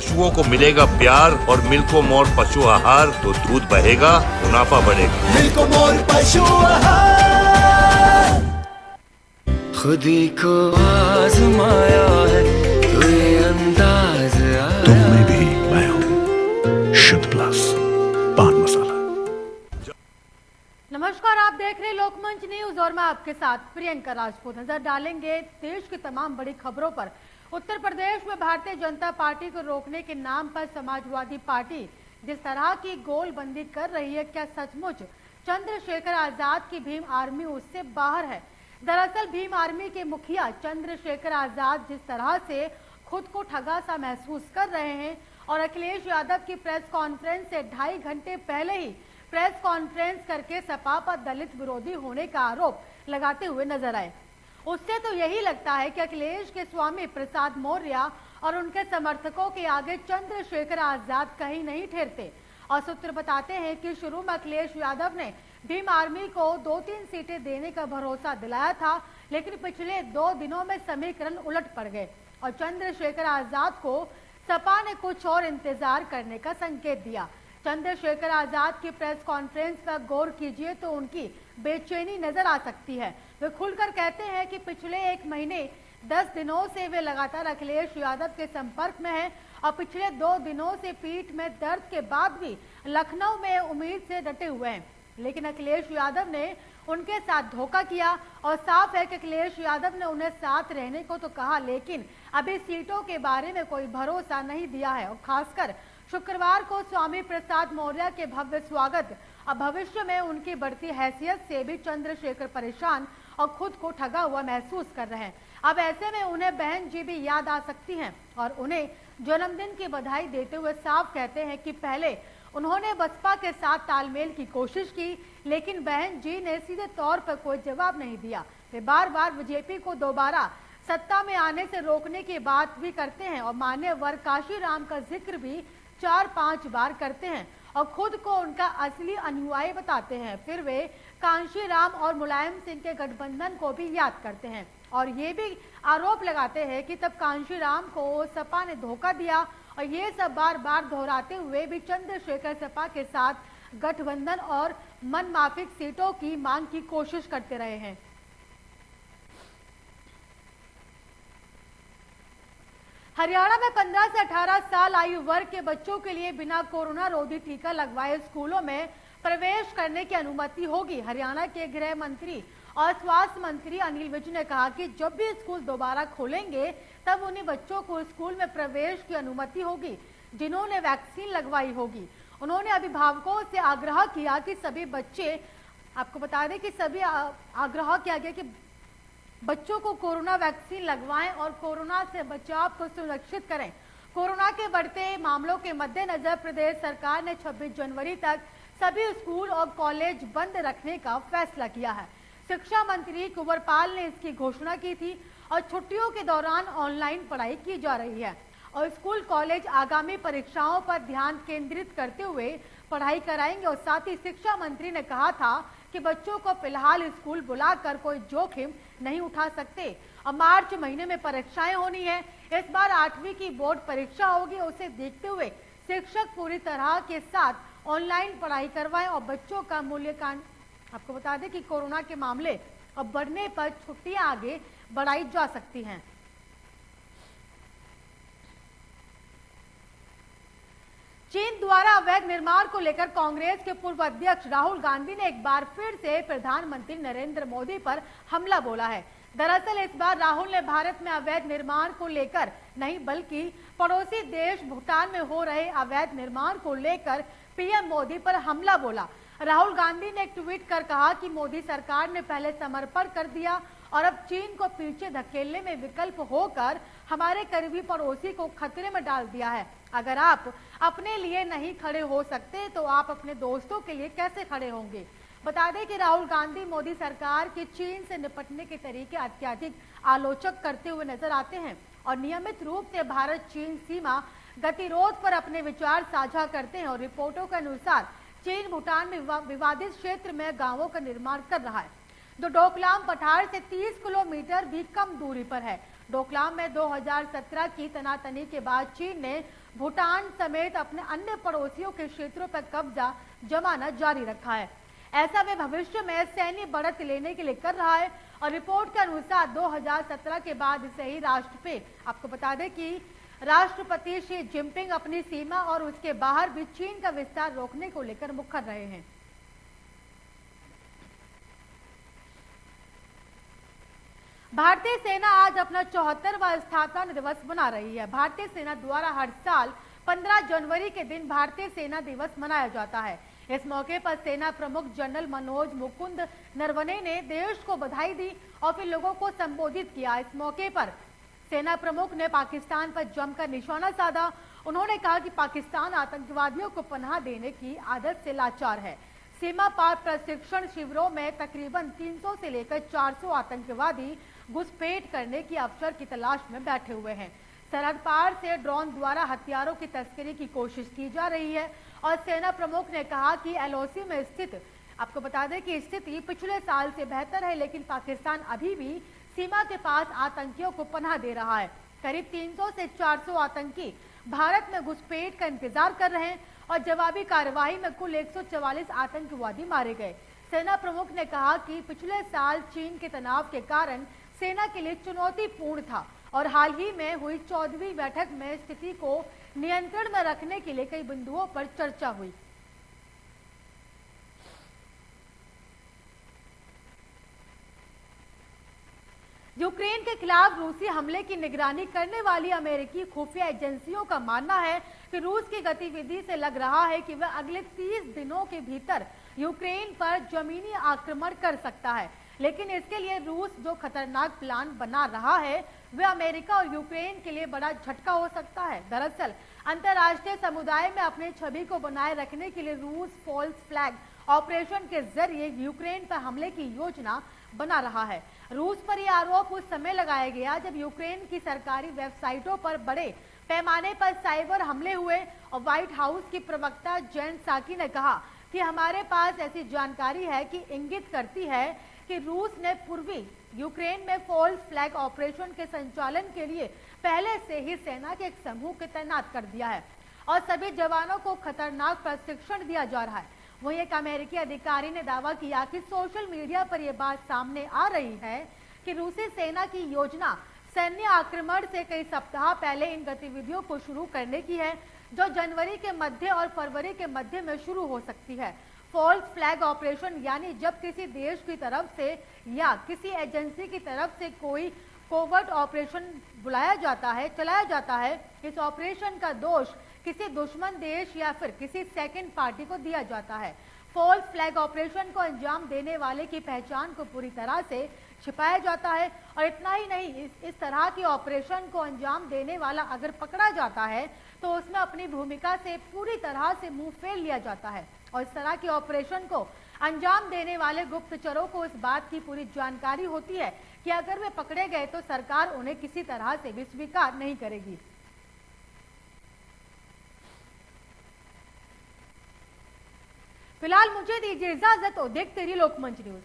पशुओं को मिलेगा प्यार और मिल्को मोर पशु आहार तो दूध बहेगा, मुनाफा बढ़ेगा। मिल्को मोर पशु आहार। खुदी को आजमाया है तो ये अंदाज आया। तुम में भी मैं हूँ शुद्ध प्लस पान मसाला। नमस्कार, आप देख रहे लोकमंच न्यूज और मैं आपके साथ प्रियंका राजपूत। नजर डालेंगे देश की तमाम बड़ी खबरों पर। उत्तर प्रदेश में भारतीय जनता पार्टी को रोकने के नाम पर समाजवादी पार्टी जिस तरह की गोलबंदी कर रही है, क्या सचमुच चंद्रशेखर आजाद की भीम आर्मी उससे बाहर है? दरअसल भीम आर्मी के मुखिया चंद्रशेखर आजाद जिस तरह से खुद को ठगा सा महसूस कर रहे हैं और अखिलेश यादव की प्रेस कॉन्फ्रेंस से 2.5 घंटे पहले ही प्रेस कॉन्फ्रेंस करके सपा पर दलित विरोधी होने का आरोप लगाते हुए नजर आए, उससे तो यही लगता है कि अखिलेश के स्वामी प्रसाद मौर्य और उनके समर्थकों के आगे चंद्रशेखर आजाद कहीं नहीं ठहरते। और सूत्र बताते हैं कि शुरू में अखिलेश यादव ने भीम आर्मी को 2-3 सीटें देने का भरोसा दिलाया था, लेकिन पिछले 2 दिनों में समीकरण उलट पड़ गए और चंद्रशेखर आजाद को सपा ने कुछ और इंतजार करने का संकेत दिया। चंद्रशेखर आजाद की प्रेस कॉन्फ्रेंस पर गौर कीजिए तो उनकी बेचैनी नजर आ सकती है। वे खुलकर कहते हैं कि पिछले 1 महीने 10 दिनों से वे लगातार अखिलेश यादव के संपर्क में हैं और पिछले 2 दिनों से पीठ में दर्द के बाद भी लखनऊ में उम्मीद से डटे हुए हैं, लेकिन अखिलेश यादव ने उनके साथ धोखा किया और साफ है कि अखिलेश यादव ने उन्हें साथ रहने को तो कहा, लेकिन अभी सीटों के बारे में कोई भरोसा नहीं दिया है। और खासकर शुक्रवार को स्वामी प्रसाद मौर्य के भव्य स्वागत और भविष्य में उनकी बढ़ती हैसियत से भी चंद्रशेखर परेशान और खुद को ठगा हुआ महसूस कर रहे हैं। अब ऐसे में उन्हें बहन जी भी याद आ सकती हैं और उन्हें जन्मदिन की बधाई देते हुए साफ कहते हैं कि पहले उन्होंने बसपा के साथ तालमेल की कोशिश की, लेकिन बहन जी ने सीधे तौर पर कोई जवाब नहीं दिया। वे बार बार बीजेपी को दोबारा सत्ता में आने से रोकने की बात भी करते हैं और मान्यवर काशीराम का जिक्र भी 4-5 बार करते हैं और खुद को उनका असली अनुयायी बताते हैं। फिर वे कांशीराम और मुलायम सिंह के गठबंधन को भी याद करते हैं और ये भी आरोप लगाते हैं कि तब कांशीराम को सपा ने धोखा दिया और ये सब बार बार दोहराते हुए भी चंद्रशेखर सपा के साथ गठबंधन और मनमाफिक सीटों की मांग की कोशिश करते रहे हैं। हरियाणा में 15 से 18 साल आयु वर्ग के बच्चों के लिए बिना कोरोना रोधी टीका लगवाए स्कूलों में प्रवेश करने की अनुमति होगी। हरियाणा के गृह मंत्री और स्वास्थ्य मंत्री अनिल विज ने कहा कि जब भी स्कूल दोबारा खोलेंगे तब उन्हीं बच्चों को स्कूल में प्रवेश की अनुमति होगी जिन्होंने वैक्सीन लगवाई होगी। उन्होंने अभिभावकों से आग्रह किया कि सभी बच्चे, आपको बता दें कि सभी आग्रह किया गया कि बच्चों को कोरोना वैक्सीन लगवाएं और कोरोना से बचाव को सुरक्षित करें। कोरोना के बढ़ते मामलों के मद्देनजर प्रदेश सरकार ने 26 जनवरी तक सभी स्कूल और कॉलेज बंद रखने का फैसला किया है। शिक्षा मंत्री कुंवरपाल ने इसकी घोषणा की थी और छुट्टियों के दौरान ऑनलाइन पढ़ाई की जा रही है और स्कूल कॉलेज आगामी परीक्षाओं पर ध्यान केंद्रित करते हुए पढ़ाई कराएंगे। और साथ ही शिक्षा मंत्री ने कहा था कि बच्चों को फिलहाल स्कूल बुलाकर कोई जोखिम नहीं उठा सकते और मार्च महीने में परीक्षाएं होनी है। इस बार 8वीं की बोर्ड परीक्षा होगी, उसे देखते हुए शिक्षक पूरी तरह के साथ ऑनलाइन पढ़ाई करवाएं और बच्चों का मूल्यांकन। आपको बता दें कि कोरोना के मामले अब बढ़ने पर छुट्टियां आगे बढ़ाई जा सकती हैं। चीन द्वारा अवैध निर्माण को लेकर कांग्रेस के पूर्व अध्यक्ष राहुल गांधी ने एक बार फिर से प्रधानमंत्री नरेंद्र मोदी पर हमला बोला है। दरअसल इस बार राहुल ने भारत में अवैध निर्माण को लेकर नहीं बल्कि पड़ोसी देश भूटान में हो रहे अवैध निर्माण को लेकर पीएम मोदी पर हमला बोला। राहुल गांधी ने एक ट्वीट कर कहा कि मोदी सरकार ने पहले समर्पण कर दिया और अब चीन को पीछे धकेलने में विकल्प होकर हमारे करीबी पड़ोसी को खतरे में डाल दिया है। अगर आप अपने लिए नहीं खड़े हो सकते तो आप अपने दोस्तों के लिए कैसे खड़े होंगे? बता दें कि राहुल गांधी मोदी सरकार के चीन से निपटने के तरीके अत्यधिक आलोचक करते हुए नजर आते हैं और नियमित रूप से भारत चीन सीमा गतिरोध पर अपने विचार साझा करते हैं। और रिपोर्टों के अनुसार चीन भूटान में विवादित क्षेत्र में गांवों का निर्माण कर रहा है जो डोकलाम पठार से 30 किलोमीटर भी कम दूरी पर है। डोकलाम में 2017 की तनातनी के बाद चीन ने भूटान समेत अपने अन्य पड़ोसियों के क्षेत्रों पर कब्जा जमाना जारी रखा है। ऐसा वे भविष्य में सैन्य बढ़त लेने के लिए कर रहा है और रिपोर्ट के अनुसार 2017 के बाद से ही राष्ट्र पे आपको बता दें कि राष्ट्रपति शी जिनपिंग अपनी सीमा और उसके बाहर भी चीन का विस्तार रोकने को लेकर मुखर रहे हैं। भारतीय सेना आज अपना 74वां स्थापना दिवस मना रही है। भारतीय सेना द्वारा हर साल 15 जनवरी के दिन भारतीय सेना दिवस मनाया जाता है। इस मौके पर सेना प्रमुख जनरल मनोज मुकुंद नरवणे ने देश को बधाई दी और फिर लोगों को संबोधित किया। इस मौके पर सेना प्रमुख ने पाकिस्तान पर जमकर निशाना साधा। उन्होंने कहा कि पाकिस्तान आतंकवादियों को पनाह देने की आदत से लाचार है। सीमा पार प्रशिक्षण शिविरों में तकरीबन 300 से लेकर 400 आतंकवादी घुसपैठ करने की अवसर की तलाश में बैठे हुए हैं। सरहद पार से ड्रोन द्वारा हथियारों की तस्करी की कोशिश की जा रही है और सेना प्रमुख ने कहा कि एलओसी में स्थित आपको बता दें कि स्थिति पिछले साल से बेहतर है, लेकिन पाकिस्तान अभी भी सीमा के पास आतंकियों को पनाह दे रहा है। करीब 300 से 400 आतंकी भारत में घुसपैठ का इंतजार कर रहे हैं और जवाबी कार्रवाई में कुल 144 आतंकवादी मारे गए। सेना प्रमुख ने कहा कि पिछले साल चीन के तनाव के कारण सेना के लिए चुनौतीपूर्ण था और हाल ही में हुई 14वीं बैठक में स्थिति को नियंत्रण में रखने के लिए कई बिंदुओं पर चर्चा हुई। यूक्रेन के खिलाफ रूसी हमले की निगरानी करने वाली अमेरिकी खुफिया एजेंसियों का मानना है कि रूस की गतिविधि से लग रहा है कि वह अगले 30 दिनों के भीतर यूक्रेन पर जमीनी आक्रमण कर सकता है, लेकिन इसके लिए रूस जो खतरनाक प्लान बना रहा है वह अमेरिका और यूक्रेन के लिए बड़ा झटका हो सकता है। दरअसल अंतर्राष्ट्रीय समुदाय में अपनी छवि को बनाए रखने के लिए रूस फॉल्स फ्लैग ऑपरेशन के जरिए यूक्रेन पर हमले की योजना बना रहा है। रूस पर यह आरोप उस समय लगाया गया जब यूक्रेन की सरकारी वेबसाइटों पर बड़े पैमाने पर साइबर हमले हुए और व्हाइट हाउस की प्रवक्ता जेन साकी ने कहा कि हमारे पास ऐसी जानकारी है कि इंगित करती है कि रूस ने पूर्वी यूक्रेन में फॉल्स फ्लैग ऑपरेशन के संचालन के लिए पहले से ही सेना के एक समूह को तैनात कर दिया है और सभी जवानों को खतरनाक प्रशिक्षण दिया जा रहा है। वहीं एक अमेरिकी अधिकारी ने दावा किया कि सोशल मीडिया पर यह बात सामने आ रही है कि रूसी सेना की योजना सैन्य आक्रमण से कई सप्ताह पहले इन गतिविधियों को शुरू करने की है, जो जनवरी के मध्य और फरवरी के मध्य में शुरू हो सकती है। फॉल्स फ्लैग ऑपरेशन यानी जब किसी देश की तरफ से या किसी एजेंसी की तरफ से कोई कोवर्ट ऑपरेशन चलाया जाता है। इस ऑपरेशन का दोष किसी दुश्मन देश या फिर किसी सेकंड पार्टी को दिया जाता है। फॉल्स फ्लैग ऑपरेशन को अंजाम देने वाले की पहचान को पूरी तरह से छिपाया जाता है और इतना ही नहीं, इस तरह की ऑपरेशन को अंजाम देने वाला अगर पकड़ा जाता है तो उसमें अपनी भूमिका से पूरी तरह से मुंह फेर लिया जाता है और इस तरह की ऑपरेशन को अंजाम देने वाले गुप्तचरों को इस बात की पूरी जानकारी होती है कि अगर वे पकड़े गए तो सरकार उन्हें किसी तरह से भी स्वीकार नहीं करेगी। फिलहाल मुझे दीजिए इजाजत और देखते रहिए लोकमंच न्यूज।